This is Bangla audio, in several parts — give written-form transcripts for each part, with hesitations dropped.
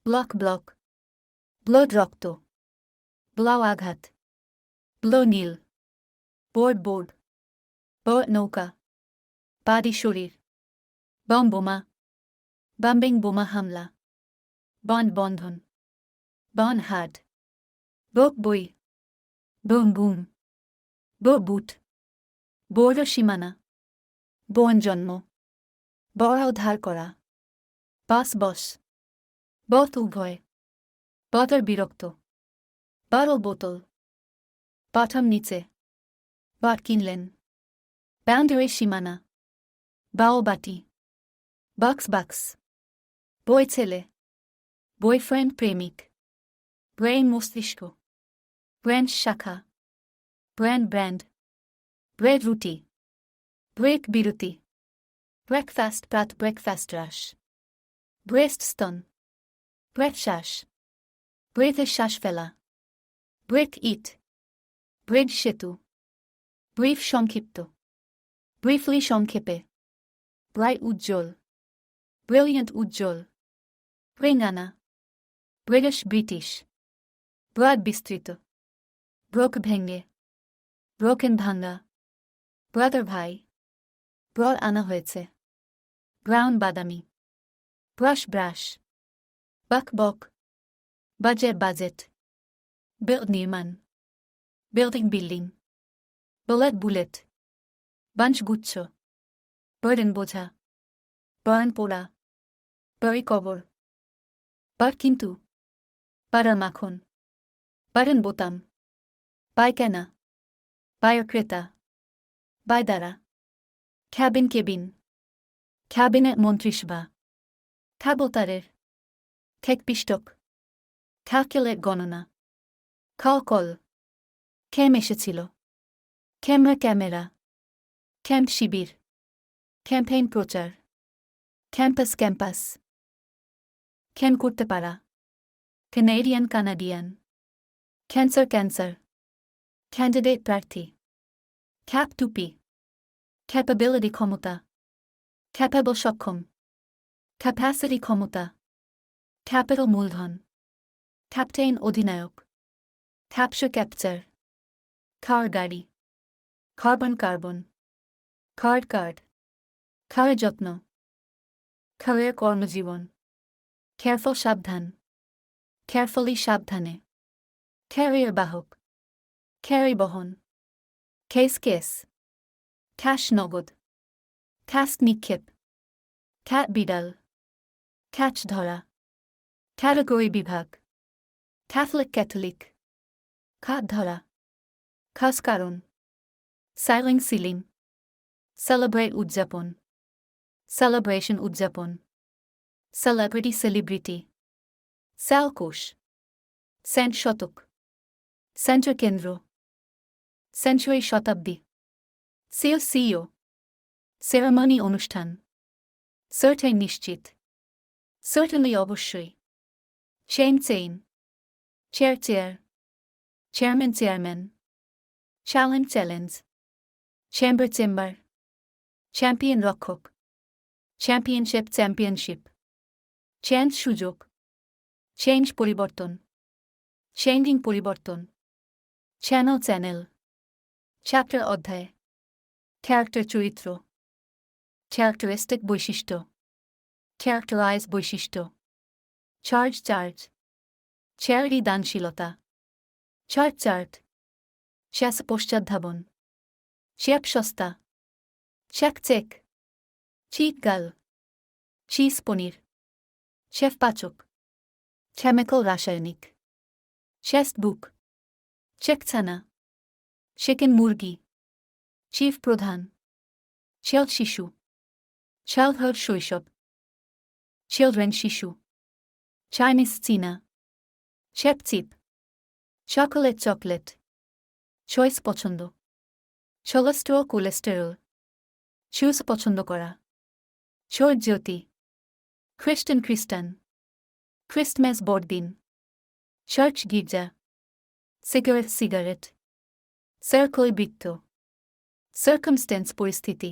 ব্লক ব্লাড রক্ত, ব্লাউ আঘাত, ব্লো নীল, বোর্ড নৌকা, বাদী শরীর, বোমা, বোমা হামলা, বন্ধন, হাট, বই, বুম, বুট, বোর্ডের সীমানা, জন্ম, ধার করা, বস, বত উভয়, বদর বিরক্ত, বোতল, পাঠাম নিচে, কিনলেন, বাউন্ডারি সীমানা, বাটি, বাক্স, বই ছেলে, বয়ফ্রেন্ড প্রেমিক, ব্রেন মস্তিষ্ক, ব্রেঞ্চ শাখা, ব্র্যান্ড, ব্রেড রুটি, ব্রেক বিরতি, ব্রেকফাস্ট ব্রেকফাস্ট রাশ, ব্রেস্ট স্তন, শ্বাস, ব্রেথের শ্বাস ফেলা, ব্রেক ইট, ব্রেড সেতু, ব্রিফ সংক্ষিপ্ত, ব্রিফলি সংক্ষেপে, ব্রাইট উজ্জ্বল, ব্রিলিয়েন্ট উজ্জ্বল, রেঙ্গানা, ব্রিটিশ, ব্রড বিস্তৃত, ব্রোক ভেঙে, ব্রোকেন ভাঙ্গা, ব্রাদার ভাই, ব্রড আনা হয়েছে, ব্রাউন বাদামি, ব্রাশ, বক, বাজেট, নির্মাণ, বিল্ডিং, বুলেট, গুচ্ছ, বার্ডেন বোঝা, পোড়া, বাড়ি কবর, কিন্তু, বাটার মাখন, বাটন বোতাম, পায়খানা, ক্রেতা, দ্বারা, কেবিন, ক্যাবিনেট মন্ত্রিসভা, খাবতারের, পিষ্টক, ক্যালকুলেট গণনা, কল, এসেছিল, ক্যামেরা, ক্যাম্প শিবির, ক্যাম্পেইন প্রচার, ক্যাম্পাস, করতে পারা, কানাডিয়ান, ক্যান্সার, ক্যান্ডিডেট প্রার্থী, ক্যাপ টুপি, ক্যাপাবিলিটি ক্ষমতা, ক্যাপেবল সক্ষম, ক্যাপাসিটি ক্ষমতা, ক্যাপিটাল মূলধন, ক্যাপ্টেইন অধিনায়ক, ক্যাপচার, গাড়ি, কার্বন, কার্ড, খাওয়ার যত্ন, খাওয়ার কর্মজীবন, কেয়ারফুল সাবধান, কেয়ারফুলি সাবধানে, ক্যারিয়ার বাহক, ক্যারি বহন, কেস, ক্যাশ নগদ, ক্যাস্ট নিক্ষেপ, ক্যাট বিড়াল, ক্যাচ ধরা, ক্যাটাগরি বিভাগ, ক্যাথলিক, খাত ধরা, খাস কারণ, সিলিং, সেলিব্রেট উদযাপন, সেলিব্রেশন উদযাপন, সেলিব্রিটি, কোষ, শতক, সেন্টার কেন্দ্র, সেঞ্চুরি শতাব্দী, সিও, সেরেমনি অনুষ্ঠান, সার্টেন নিশ্চিত, সার্টেনলি অবশ্যই, chain, chair, chairman, challenge, chamber, champion রক্ষক, চ্যাম্পিয়নশিপ, চেঞ্জ সুযোগ, চেঞ্জ পরিবর্তন, চেঞ্জিং পরিবর্তন, চ্যানেল, চ্যাপ্টার অধ্যায়, ক্যারেক্টার চরিত্র, ক্যারেক্টারিস্টিক বৈশিষ্ট্য, ক্যারেক্টারাইজ বৈশিষ্ট্য, চার্জ, চ্যারিটি দানশীলতা, চার্ট, পশ্চাদ্ধাবন, চেপ সস্তা, চেক, চিট গাল, চিজ পনির, শেফ পাচক, কেমিক্যাল রাসায়নিক, চেস্ট বুক, চেকছানা, চিকেন মুরগি, চিফ প্রধান, শিশু, চাইল্ডহুড শৈশব, চিলড্রেন শিশু, চাইনিজ চীনা, চিপ, চকলেট, চয়েস পছন্দ, কোলেস্টেরল, চুজ পছন্দ করা, জ্যোতি, খ্রিস্টান, ক্রিস্টমাস বড়দিন, চার্চ গির্জা, সিগারেট, সার্কল বৃত্ত, সার্কামস্টেন্স পরিস্থিতি,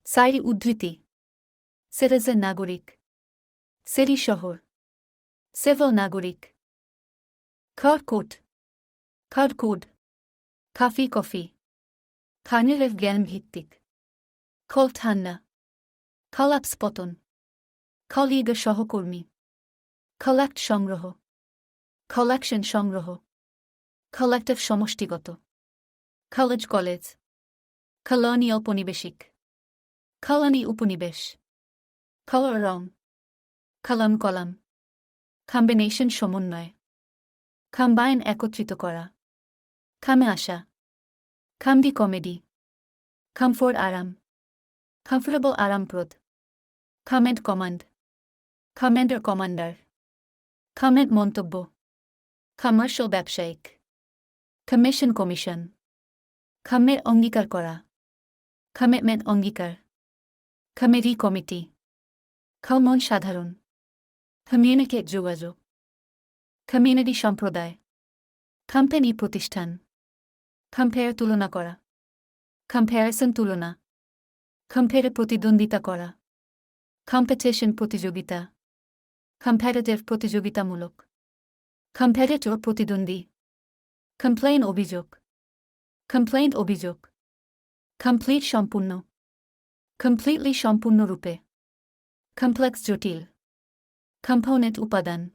সাইরি উদ্ধৃতি, সিটিজেন নাগরিক, সিটি শহর, সিভিল নাগরিক। খর কোট, খর কোড। কাফি কফি। খানের জ্ঞান ভিত্তিক। খল ঠান্ডা। খলাপস পতন। খলিগ সহকর্মী। কালেক্ট সংগ্রহ। কালেকশন সংগ্রহ। কালেক্টিভ সমষ্টিগত। College college. কলোনি ঔপনিবেশিক। কলোনি উপনিবেশ। কালার রং। Column column. কম্বিনেশন সমন্বয়। কম্বাইন একত্রিত করা। কামে আসা। Comedy comedy. কমফোর্ট আরাম। কমফোর্টেবল আরামপ্রদ। Comment command. Commander commander. Comment মন্তব্য। কমার্শিয়াল ব্যবসায়িক। Commission commission. কমের অঙ্গীকার করা। কমিটমেন্ট অঙ্গীকার। Committee committee. কমন সাধারণ। কমিউনিকেট যোগাযোগ। কমিউনিটি সম্প্রদায়। কোম্পানি প্রতিষ্ঠান। কম্পেয়ার তুলনা করা। কম্প্যারিসন তুলনা। কম্পেয়ারে প্রতিদ্বন্দ্বিতা করা। কম্পিটিশন প্রতিযোগিতা। কম্প্যাটিটিভ প্রতিযোগিতামূলক। কম্প্যাটিটর প্রতিদ্বন্দ্বী। কমপ্লেইন অভিযোগ। কমপ্লেইন্ট অভিযোগ। কমপ্লিট সম্পূর্ণ। কমপ্লিটলি সম্পূর্ণরূপে। কমপ্লেক্স জটিল। কম্পোনেন্ট উপাদান।